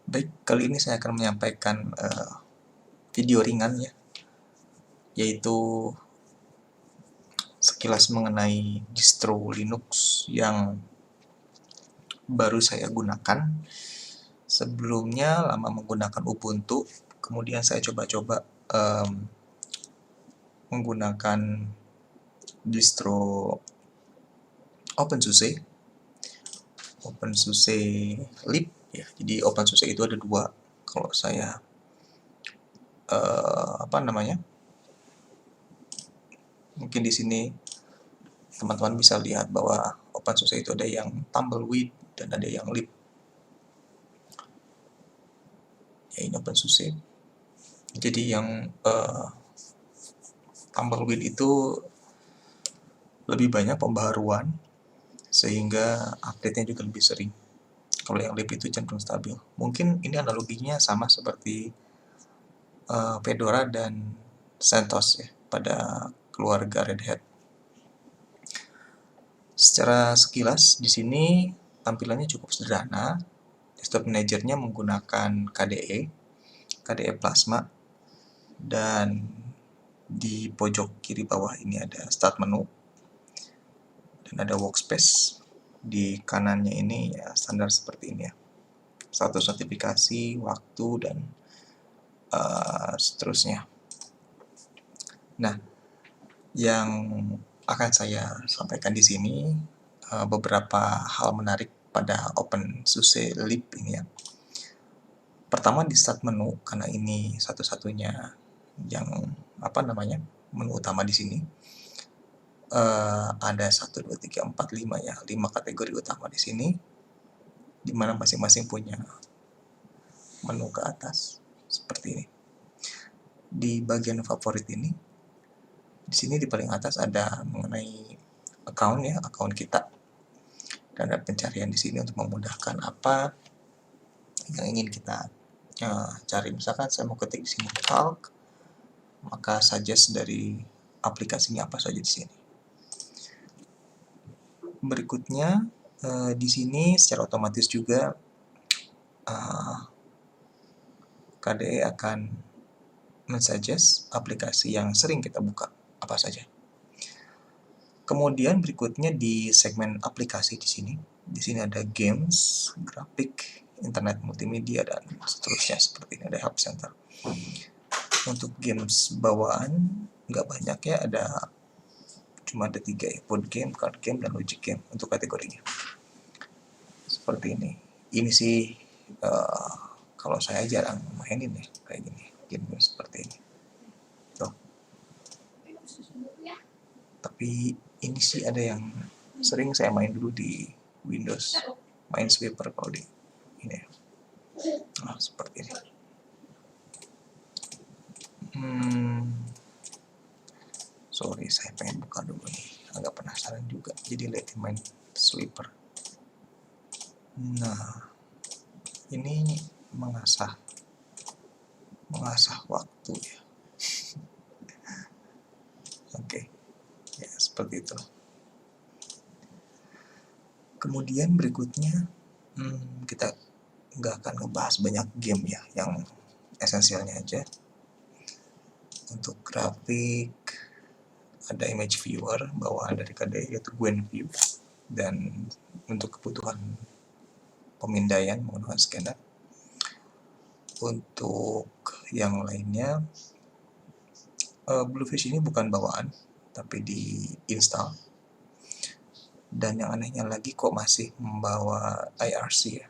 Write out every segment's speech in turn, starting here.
Baik, kali ini saya akan menyampaikan video ringan ya, yaitu sekilas mengenai distro Linux yang baru saya gunakan. Sebelumnya lama menggunakan Ubuntu, kemudian saya coba-coba menggunakan distro OpenSUSE Leap ya. Jadi OpenSUSE itu ada dua. Kalau saya mungkin di sini teman-teman bisa lihat bahwa OpenSUSE itu ada yang Tumbleweed dan ada yang Leap. Ya, ini OpenSUSE. Jadi yang Tumbleweed itu lebih banyak pembaharuan sehingga update-nya juga lebih sering. Kalau yang Leap itu cenderung stabil. Mungkin ini analoginya sama seperti Fedora dan CentOS ya, pada keluarga Red Hat. Secara sekilas di sini tampilannya cukup sederhana. Desktop Manager-nya menggunakan KDE Plasma, dan di pojok kiri bawah ini ada Start Menu dan ada Workspace. Di kanannya ini ya standar seperti ini ya, status notifikasi, waktu, dan seterusnya. Nah, yang akan saya sampaikan di sini beberapa hal menarik pada OpenSUSE Leap ini ya. Pertama di Start Menu, karena ini satu-satunya yang menu utama di sini. Ada 1, 2, 3, 4, 5 ya, 5 kategori utama di sini, di mana masing-masing punya menu ke atas seperti ini. Di bagian favorit ini, di sini di paling atas ada mengenai account kita, dan ada pencarian di sini untuk memudahkan apa yang ingin kita cari. Misalkan saya mau ketik di sini calc, maka suggest dari aplikasinya apa saja di sini. Berikutnya di sini secara otomatis juga KDE akan men-suggest aplikasi yang sering kita buka apa saja. Kemudian berikutnya di segmen aplikasi di sini. Di sini ada games, grafik, internet multimedia, dan seterusnya seperti ini. Ada Help Center. Untuk games bawaan nggak banyak ya, cuma ada 3 ya, board game, card game, dan logic game untuk kategorinya. Seperti ini. Ini sih kalau saya jarang mainin ya kayak gini, game seperti ini. Tuh. Tapi ini sih ada yang sering saya main dulu di Windows, Minesweeper kalau di ini. Nah, seperti ini. Sorry, saya pengen buka dulu nih, agak penasaran juga, jadi lihat Minesweeper. Nah, ini mengasah waktu ya. Oke. Ya, seperti itu. Kemudian berikutnya kita nggak akan ngebahas banyak game ya, yang esensialnya aja. Untuk grafik ada image viewer bawaan dari KDE, yaitu Gwenview, dan untuk kebutuhan pemindaian menggunakan scanner. Untuk yang lainnya, Bluefish ini bukan bawaan tapi diinstal. Dan yang anehnya lagi kok masih membawa IRC ya,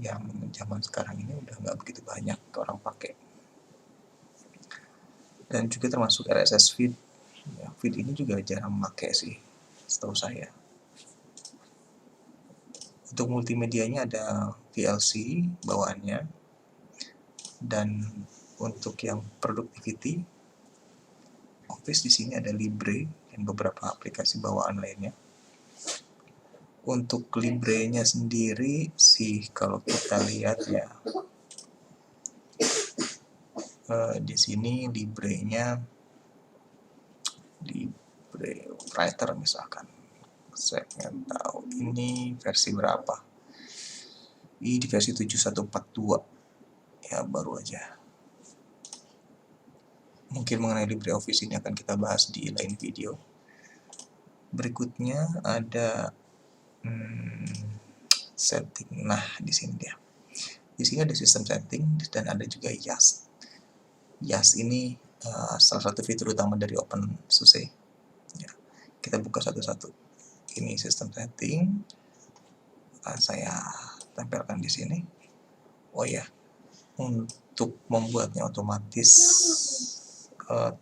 yang zaman sekarang ini udah nggak begitu banyak orang pakai. Dan juga termasuk RSS feed ya, feed ini juga jarang memakai sih setahu saya. Untuk multimedianya ada VLC bawaannya, dan untuk yang productivity Office di sini ada Libre dan beberapa aplikasi bawaan lainnya. Untuk Libre-nya sendiri sih kalau kita lihat ya, di sini Libre-nya Libre Writer misalkan, saya pengen tahu ini versi berapa. Ini di versi 7142. ya baru aja. Mungkin mengenai LibreOffice ini akan kita bahas di lain video. Berikutnya ada setting. Nah, di sini dia. Di sini ada sistem setting dan ada juga YAST. YAST ini salah satu fitur utama dari OpenSUSE. Ya, kita buka satu-satu. Ini sistem setting. Saya tempelkan di sini. Oh ya, untuk membuatnya otomatis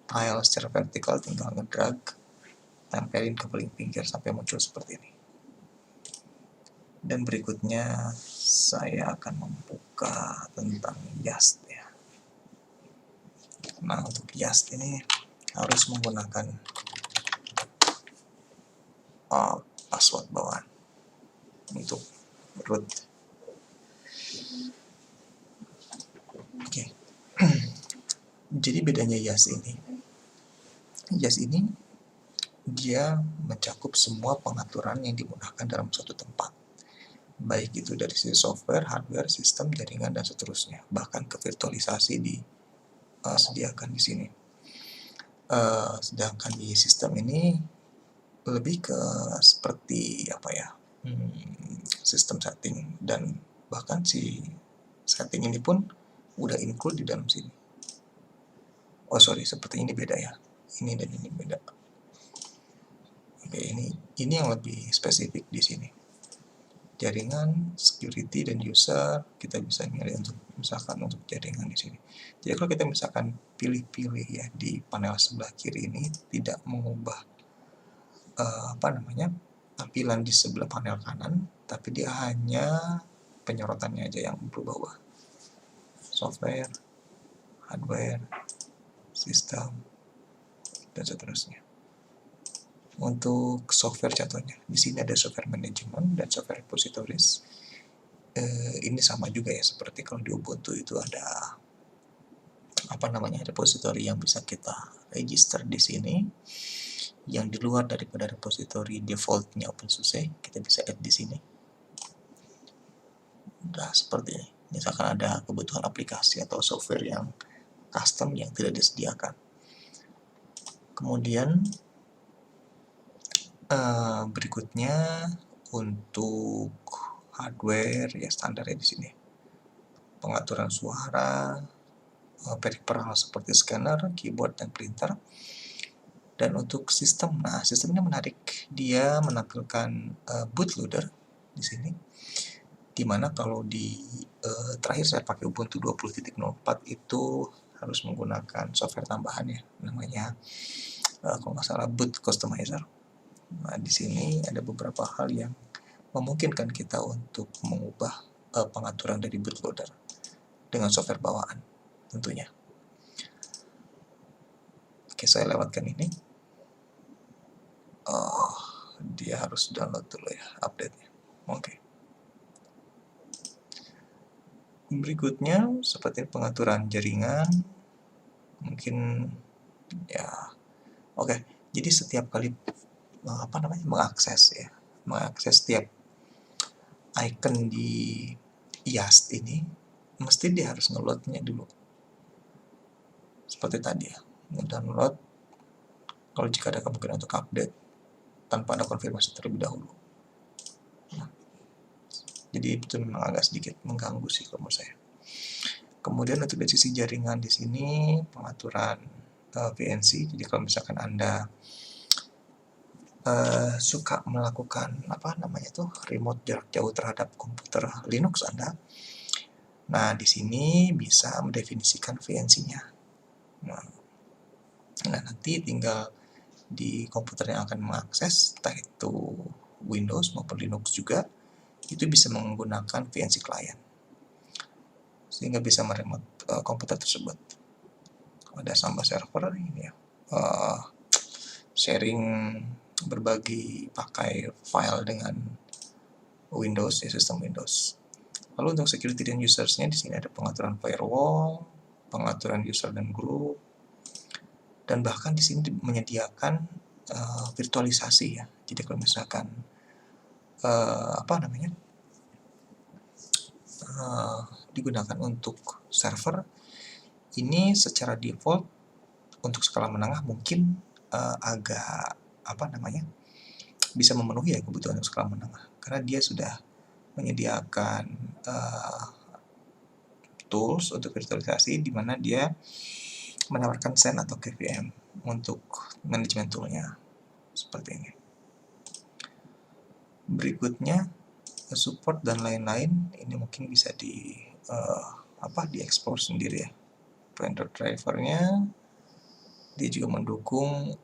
tile secara vertikal tinggal ngedrag, tempelin ke paling pinggir sampai muncul seperti ini. Dan berikutnya saya akan membuka tentang YAST ya. Nah, untuk YAST ini harus menggunakan password bawaan untuk root. Oke. Jadi bedanya YAST ini dia mencakup semua pengaturan yang dimudahkan dalam suatu tempat, baik itu dari sisi software, hardware, sistem, jaringan, dan seterusnya. Bahkan ke virtualisasi disediakan di sini. Sedangkan di sistem ini lebih ke seperti apa ya, sistem setting, dan bahkan si setting ini pun udah include di dalam sini. Oh sorry, seperti ini beda ya. Ini dan ini beda. Oke, ini yang lebih spesifik di sini. Jaringan, security, dan user kita bisa milih untuk misalkan untuk jaringan di sini. Jadi kalau kita misalkan pilih-pilih ya di panel sebelah kiri ini tidak mengubah tampilan di sebelah panel kanan, tapi dia hanya penyorotannya aja yang berubah. Software, hardware, sistem, dan seterusnya. Untuk software contohnya, di sini ada software management dan software repositories. Ini sama juga ya, seperti kalau di Ubuntu itu ada repository yang bisa kita register di sini. Yang di luar daripada repository defaultnya OpenSUSE, kita bisa add di sini. Udah seperti ini. Misalkan ada kebutuhan aplikasi atau software yang custom yang tidak disediakan. Kemudian berikutnya untuk hardware ya standarnya di sini. Pengaturan suara, peripheral seperti scanner, keyboard, dan printer. Dan untuk sistem, sistem ini menarik. Dia menampilkan bootloader di sini. Dimana kalau di terakhir saya pakai Ubuntu 20.04 itu harus menggunakan software tambahan ya, namanya kalau nggak salah boot customizer. Nah, di sini ada beberapa hal yang memungkinkan kita untuk mengubah pengaturan dari bootloader dengan software bawaan tentunya. Oke, saya lewatkan ini. Dia harus download dulu ya, update-nya. Oke. Berikutnya seperti pengaturan jaringan, mungkin ya. Oke, jadi setiap kali mengakses setiap icon di YAST ini, mesti dia harus nge-load-nya dulu. Seperti tadi ya, nge-download kalau jika ada kemungkinan untuk update tanpa ada konfirmasi terlebih dahulu. Jadi itu memang agak sedikit mengganggu sih kalau menurut saya. Kemudian untuk dari sisi jaringan di sini pengaturan VNC. Jadi kalau misalkan Anda suka melakukan remote jarak jauh terhadap komputer Linux Anda, nah di sini bisa mendefinisikan VNC-nya. Nah nanti tinggal di komputer yang akan mengakses, entah itu Windows maupun Linux juga, itu bisa menggunakan VNC client sehingga bisa meremote komputer tersebut. Ada Samba server ini ya, sharing berbagi pakai file dengan Windows ya, sistem Windows. Lalu untuk security dan usersnya di sini ada pengaturan firewall, pengaturan user dan group, dan bahkan di sini menyediakan virtualisasi ya. Jadi kalau misalkan digunakan untuk server, ini secara default untuk skala menengah mungkin agak bisa memenuhi ya kebutuhan untuk skala menengah, karena dia sudah menyediakan tools untuk virtualisasi di mana dia menawarkan SAN atau KVM untuk manajemen toolnya seperti ini. Berikutnya support dan lain-lain, ini mungkin bisa dieksplor sendiri ya. Vendor drivernya, dia juga mendukung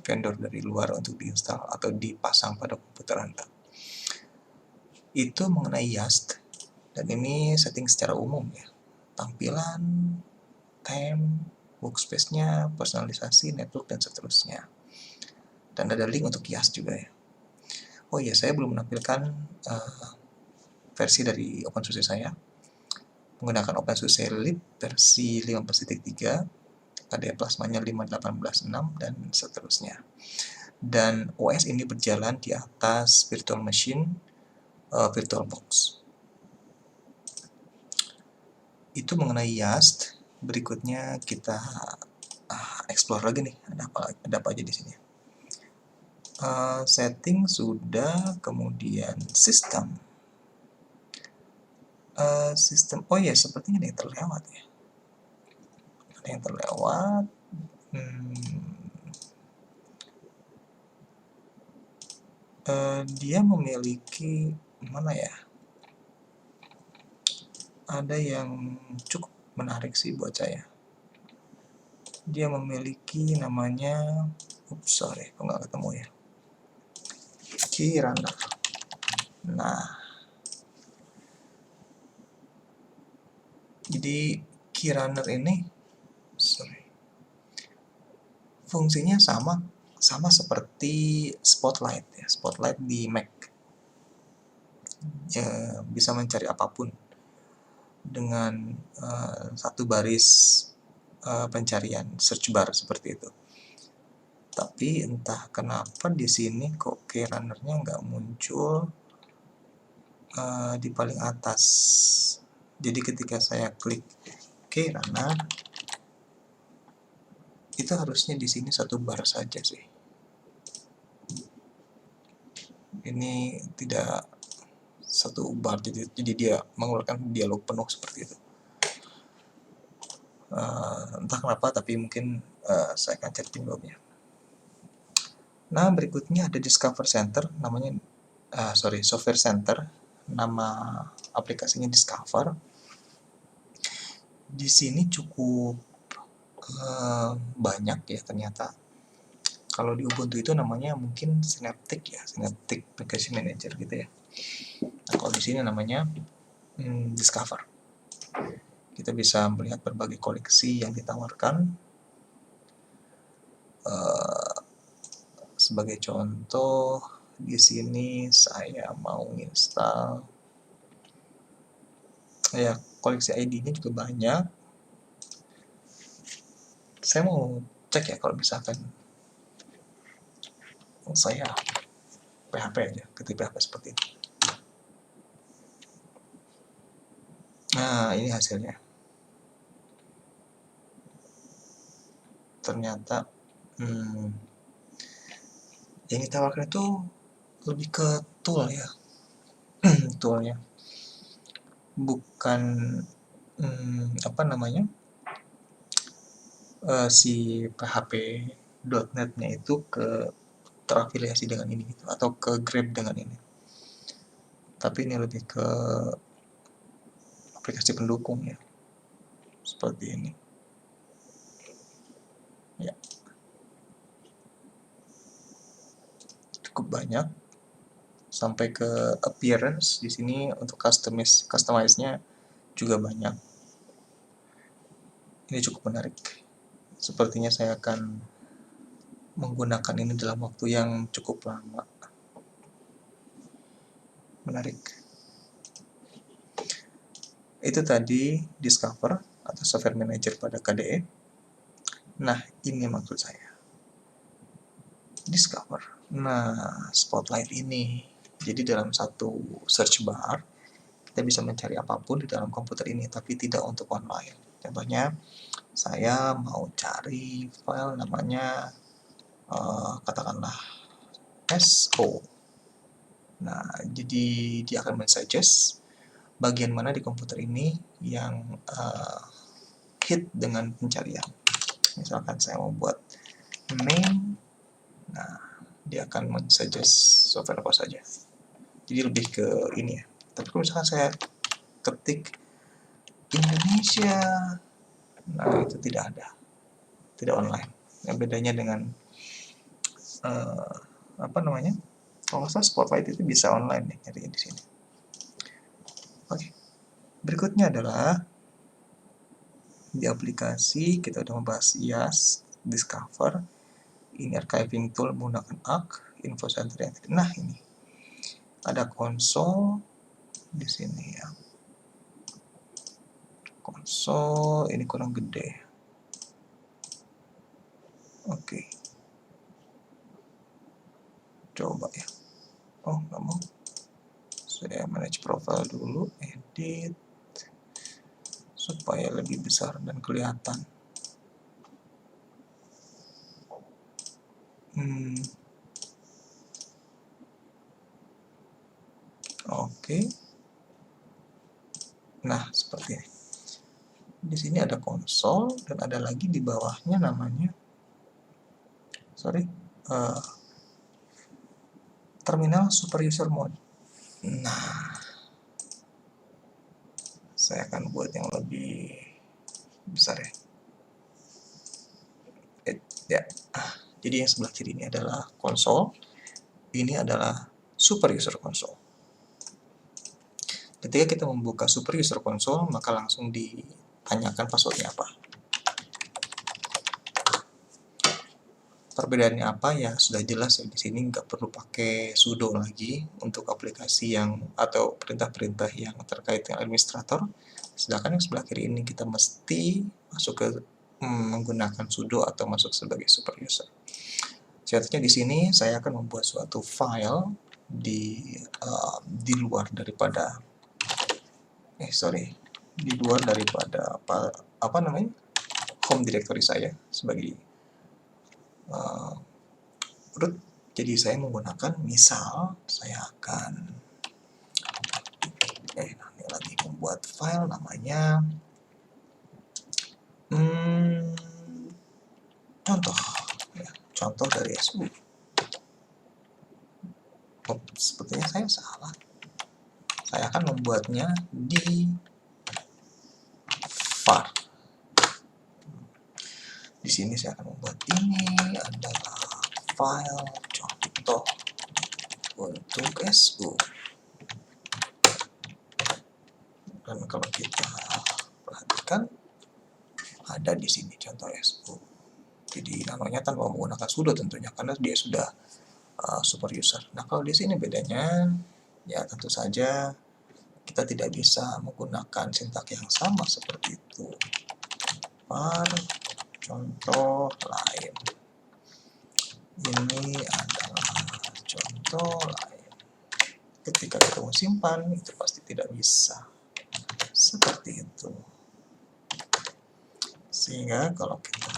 vendor dari luar untuk diinstal atau dipasang pada komputer Anda. Itu mengenai YAST, dan ini setting secara umum ya. Tampilan, time, workspace-nya, personalisasi, network, dan seterusnya. Dan ada link untuk YAST juga ya. Oh iya, saya belum menampilkan versi dari OpenSUSE saya. Menggunakan OpenSUSE Lib versi 15.3, KDE Plasmanya 5.18.6, dan seterusnya. Dan OS ini berjalan di atas virtual machine, VirtualBox. Itu mengenai YAST. Berikutnya kita explore lagi nih, ada apa aja di sini. Setting sudah, kemudian sistem. Oh ya, sepertinya ada yang terlewat ya. Ada yang terlewat. Dia memiliki mana ya? Ada yang cukup menarik sih buat saya. Dia memiliki namanya, kok nggak ketemu ya? Keyrunner. Nah, jadi Keyrunner ini, fungsinya sama seperti Spotlight ya, Spotlight di Mac. Ya, bisa mencari apapun dengan satu baris pencarian search bar seperti itu. Tapi entah kenapa di sini kok Keyrunner-nya nggak muncul di paling atas. Jadi ketika saya klik Keyrunner, itu harusnya di sini satu bar saja sih. Ini tidak satu bar, jadi dia mengeluarkan dialog penuh seperti itu. Entah kenapa, tapi mungkin saya akan cari penyebabnya. Nah, berikutnya ada Discover Center, namanya Software Center, nama aplikasinya Discover. Di sini cukup banyak ya ternyata. Kalau di Ubuntu itu namanya mungkin Synaptic ya, Synaptic Package Manager gitu ya. Nah, kalau di sini namanya Discover. Kita bisa melihat berbagai koleksi yang ditawarkan. Sebagai contoh, di sini saya mau install ya, koleksi ID-nya juga banyak. Saya mau cek ya, kalau misalkan saya PHP aja, ketik PHP seperti itu. Nah, ini hasilnya. Ternyata yang ditawarkan itu lebih ke tool ya. Toolnya bukan si PHP.NET-nya itu terafiliasi dengan ini gitu, atau ke Grab dengan ini. Tapi ini lebih ke aplikasi pendukung ya, seperti ini. Ya, cukup banyak. Sampai ke appearance di sini untuk customize-nya juga banyak. Ini cukup menarik. Sepertinya saya akan menggunakan ini dalam waktu yang cukup lama. Menarik. Itu tadi Discover atau Software Manager pada KDE. Nah, ini maksud saya. Discover. Nah, Spotlight ini. Jadi dalam satu search bar, kita bisa mencari apapun di dalam komputer ini, tapi tidak untuk online. Contohnya, saya mau cari file namanya katakanlah SO. Nah, jadi dia akan men-suggest bagian mana di komputer ini yang hit dengan pencarian. Misalkan saya mau buat main, nah dia akan men-suggest software apa saja. Jadi lebih ke ini ya. Tapi kalau misalkan saya ketik Indonesia, nah itu tidak ada, tidak online. Yang bedanya dengan apa namanya? Kalau saya Spotlight itu bisa online nih, nyari di sini. Oke. Berikutnya adalah di aplikasi kita udah membahas IaaS, Discover, ini archiving tool menggunakan Arc, Info Center. Nah ini ada konsol di sini ya. Konsol ini kurang gede. Oke. Coba ya. Oh nggak mau. Saya manage profile dulu, edit supaya lebih besar dan kelihatan. Oke. Nah, seperti ini. Di sini ada konsol dan ada lagi di bawahnya namanya terminal super user mode. Nah, saya akan buat yang lebih besar ya. Jadi yang sebelah kiri ini adalah konsol, ini adalah super user console. Ketika kita membuka super user console, maka langsung ditanyakan passwordnya apa. Perbedaannya apa ya sudah jelas ya, di sini nggak perlu pakai sudo lagi untuk aplikasi yang atau perintah-perintah yang terkait dengan administrator. Sedangkan yang sebelah kiri ini kita mesti masuk ke menggunakan sudo atau masuk sebagai super user. Contohnya di sini saya akan membuat suatu file di luar daripada apa namanya home directory saya sebagai root. Jadi saya menggunakan, misal saya akan nanti lagi membuat file namanya contoh dari SU. Sepertinya saya salah. Saya akan membuatnya di var. Di sini saya akan membuat ini adalah file contoh untuk SU. Dan kalau kita perhatikan ada di sini contoh SU. Jadi namanya tanpa menggunakan sudo tentunya karena dia sudah super user. Nah kalau di sini bedanya ya tentu saja kita tidak bisa menggunakan sintak yang sama seperti itu. var contoh lain. Ini adalah contoh lain. Ketika kita mau simpan itu pasti tidak bisa seperti itu. Sehingga kalau kita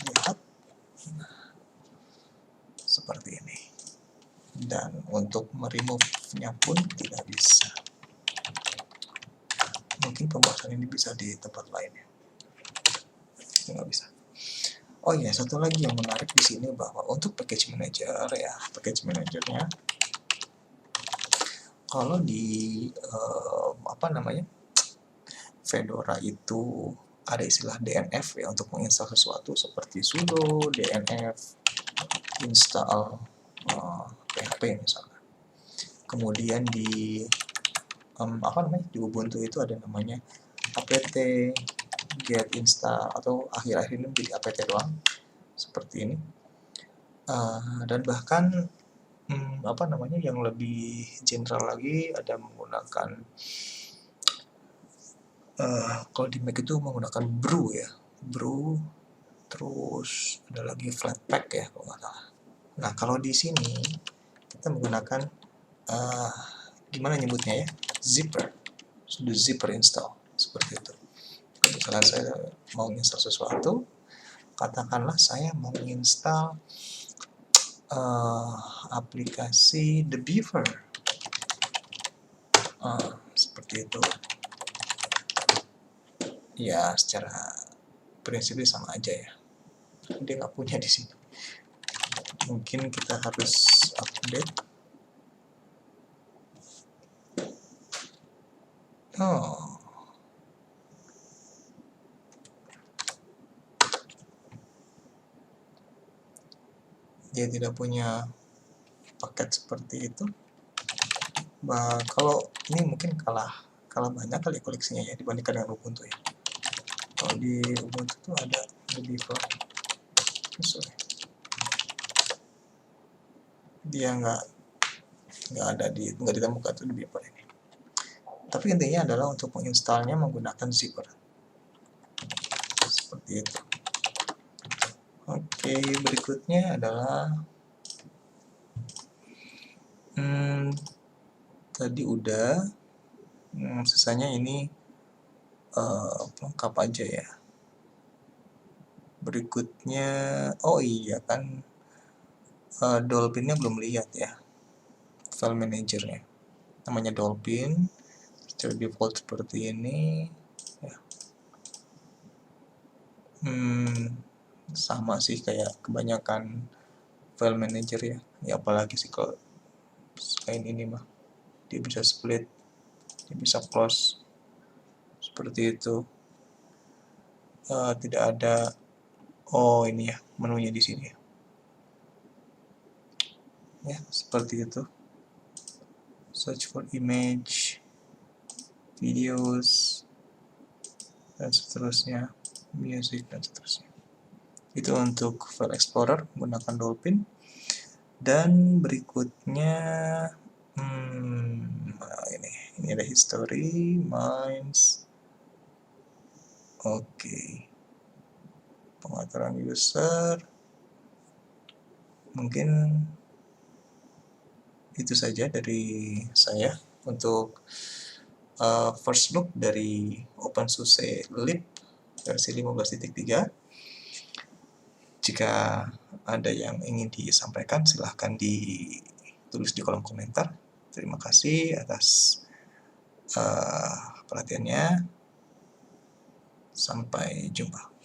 lihat seperti ini. Dan untuk meremove-nya pun tidak bisa. Mungkin pembahasan ini bisa di tempat lainnya. Nggak bisa. Oh iya, satu lagi yang menarik di sini bahwa untuk package manager ya, package manajernya kalau di Fedora itu ada istilah DNF ya untuk menginstal sesuatu seperti sudo DNF install PHP misalkan. Kemudian di di Ubuntu itu ada namanya apt get install atau akhir-akhir ini menjadi apt doang seperti ini. Dan bahkan yang lebih general lagi ada menggunakan kalau di Mac itu menggunakan brew ya, brew, terus ada lagi flatpak ya kalau nggak salah. Nah kalau di sini kita menggunakan gimana nyebutnya ya, zipper. sudah zipper install seperti itu. Kalau misalnya saya mau install sesuatu, katakanlah saya mau install aplikasi The Beaver, seperti itu. Ya, secara prinsipnya sama aja ya. Dia nggak punya di sini. Mungkin kita harus update. Dia tidak punya paket seperti itu. Kalau ini mungkin kalah banyak kali koleksinya ya dibandingkan dengan Ubuntu ya. Kalau di Ubuntu itu ada The Beaver. Dia nggak ditemukan tuh The Beaver ini. Tapi intinya adalah untuk menginstalnya menggunakan zipper seperti itu. Oke, berikutnya adalah tadi udah, sisanya ini lengkap aja ya. Berikutnya, oh iya kan, Dolphin-nya belum lihat ya, file manager-nya. Namanya Dolphin, secara default seperti ini. Ya. Sama sih kayak kebanyakan file manager ya. Ya apalagi sih kalau selain ini mah, dia bisa split, dia bisa close, seperti itu. Tidak ada, ini ya menunya di sini ya, seperti itu. Search for image, videos, dan seterusnya, music dan seterusnya. Itu untuk file explorer menggunakan Dolphin. Dan berikutnya ini ada history, minds. Oke. Pengaturan user. Mungkin itu saja dari saya untuk first look dari OpenSUSE Leap versi 15.3. Jika ada yang ingin disampaikan, silahkan ditulis di kolom komentar. Terima kasih atas perhatiannya. Sampai jumpa.